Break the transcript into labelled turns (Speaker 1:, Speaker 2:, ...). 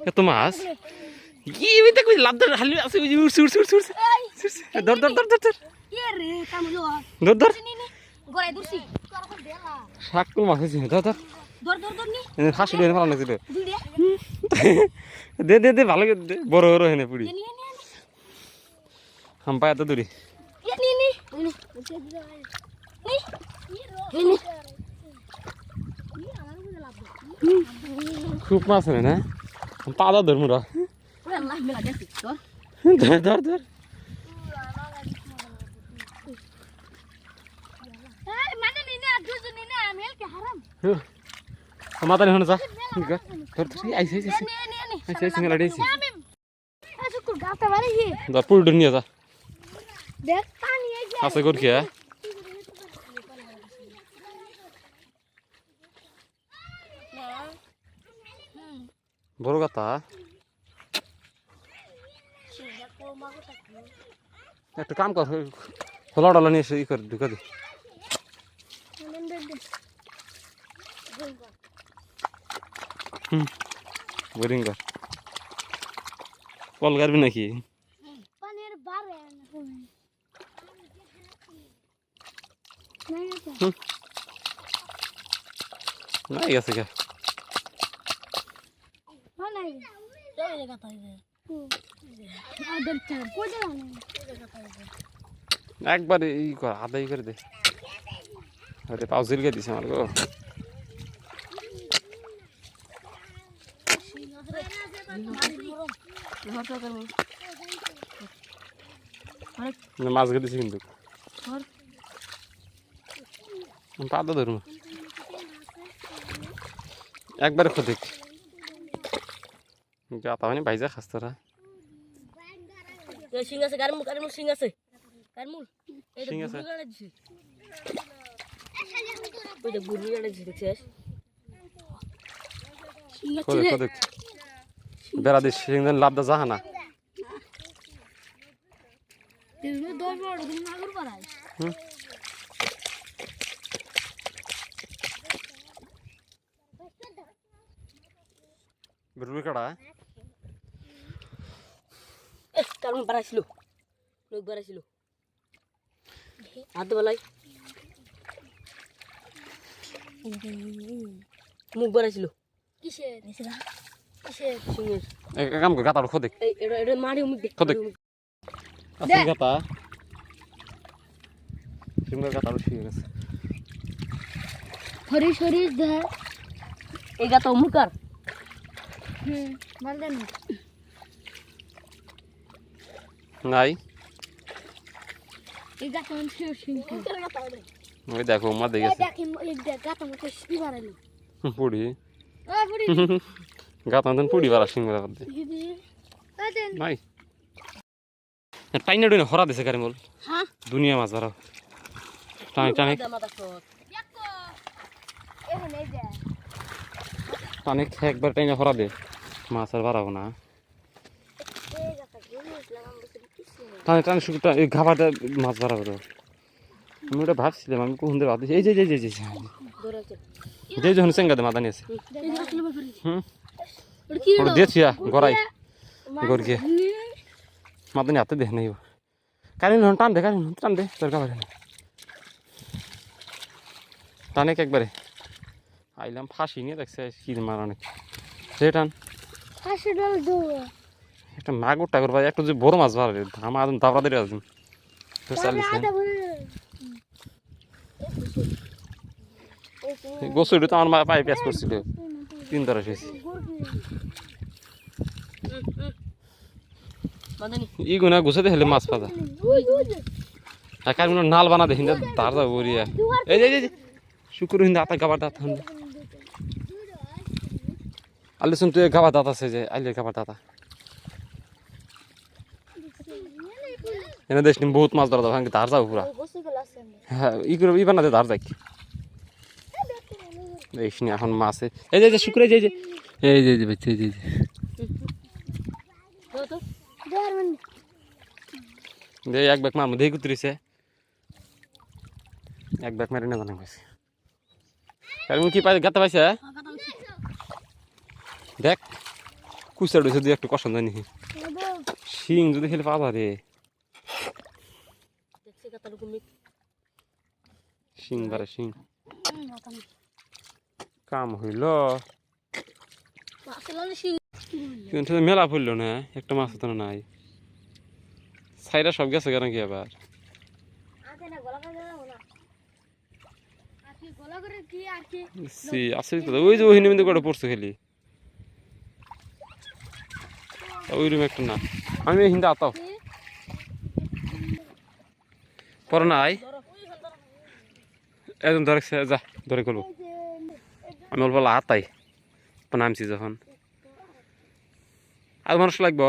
Speaker 1: এত মাছ কি দেখো লাভ ধর হালি আছে উড়ছে উড়ছে উড়ছে উড়ছে ধর ধর ধর ধর ধর ধর ধর শাকুল মাছ আছে ধর ধর হাসি ডেনে ভালো লাগছিল দে দে দে ভালো দে বড় বড় হেনে পুরি হাম পায় এত দূরে খুব মাছ হয় না পাদা ধর মুরা ধর ধর ধর মাথা নিয়ে যা ধর ধর আইসে আইসে আইসে সিঙ্গেল আইসে ধর পুরো নিয়ে যা আছে কর কি বড় কথা একটা কাম কর খোলা ডালা নিয়ে এসে ই করে ঢুকা দি বোরিং কর কল করবি নাকি নাই গেছে কে একবার ই কর আদাই করে দে আরে পাও জিলকে দিছে আমার গো মাছ গেছে কিন্তু পাদা ধরুন একবারে খোদেক গাতা মানে ভাইজা খাস তোরা
Speaker 2: সিং আছে গারমুল গারমুল সিং আছে গারমুল এই তো গুরু গাড়া দিছি ওই তো গুরু গাড়া দিছি দেখছিস সিং আছে
Speaker 1: খোদেক বেড়া দিস সিং দেন লাভ দা জাহানা
Speaker 2: তুই দশ বড় দিন নাগর পারাই
Speaker 1: বেরুবে কাড়া
Speaker 2: কারণ বাড়াইছিল লোক বাড়াইছিল হাত বলাই মুখ বাড়াইছিল কিসের কিসের সিংহের
Speaker 1: এক কাম কর গাতাড় খোদেক
Speaker 2: এই এটা এটা মারি মুখ দেখ
Speaker 1: খোদেক আছে গাতা সিংহের গাতাড় শুয়ে গেছে
Speaker 2: হরি হরি ধর এই গাতা মুকার মার দেন
Speaker 1: নাই
Speaker 2: এই গাতা মধ্যে সিং
Speaker 1: ওই দেখো মা দেখে গেছে
Speaker 2: দেখেন এই গাতা মধ্যে সিং বাড়াইলো
Speaker 1: পুড়ি
Speaker 2: পুরি
Speaker 1: গাতা দেন পুড়ি বাড়া সিং বাড়া দে নাই টাইনা ডুইনা হরা দিছে গাড়ি মল
Speaker 2: হ্যাঁ
Speaker 1: দুনিয়া মাছ ধরা টানি টানি টানি একবার টাইনা হরা দে মাছ আর বাড়াবো না টানি টানি শুধু এই ঘাবাটা মাছ বাড়াবো তো আমি ওটা ভাবছিলাম আমি কোন দিয়ে ভাবছি এই যে যে যখন চেঙ্গা দে মাথা নিয়েছে ওটা দিয়েছি গড়াই গড় গিয়ে মাথা নিয়ে হাতে দেখ নেই কারেন্ট টান দে কারেন্ট টান দে তোর খাবার টানে একবারে আইলাম ফাঁসি নিয়ে দেখছে কি মারা অনেক সে টান একটা মাগুর টাগুর ভাই একটু যে বড় মাছ ভালো আমার দাবড়া দিয়ে আসুন গোসুটি তো আমার মা পায়ে পেঁচ করছিল 3 ধরা শেষ ই গুনা ঘুষাতে হেলে মাছ পাতা কার নাল বানা দেখি না তার যাবো বরিয়া এই যে শুক্র হিন্দা আতা গাবার দাঁত হন আলে শুন তুই গাবার দাঁত আছে যে আইলে গাবার দাঁতা এনে দেশ নিম বহুত মাছ ধরা যাবে ধার যাবো পুরা হ্যাঁ ই করে ই বানাতে ধার যাই দেখিস নি এখন মাছে এই যে শুক্র এই যে এই যে দে এক ব্যাগ মার মধ্যে কুতরিছে এক ব্যাগ মেরে না জানা গেছে কারণ কি পাই গাতে পাইছে দেখ কুচা ডুচে দিয়ে একটু কষান জানি শিং যদি খেলে পাবা রে
Speaker 2: দেখছি কাতালু কুমির
Speaker 1: শিং বারে শিং কাম হইল কিন্তু মেলা পড়লো না একটা মাছ তো নাই সাইডা সব গেছে কেন কি আবার আসলে তো ওই যে ওহিনী মধ্যে কটা পড়ছে খেলি ওই রুম একটা না আমি হিন্দা আতাও পরে নাই একদম ধরে যা ধরে করবো আমি অল্প হাতাই নামছি যখন আর মানুষ লাগবো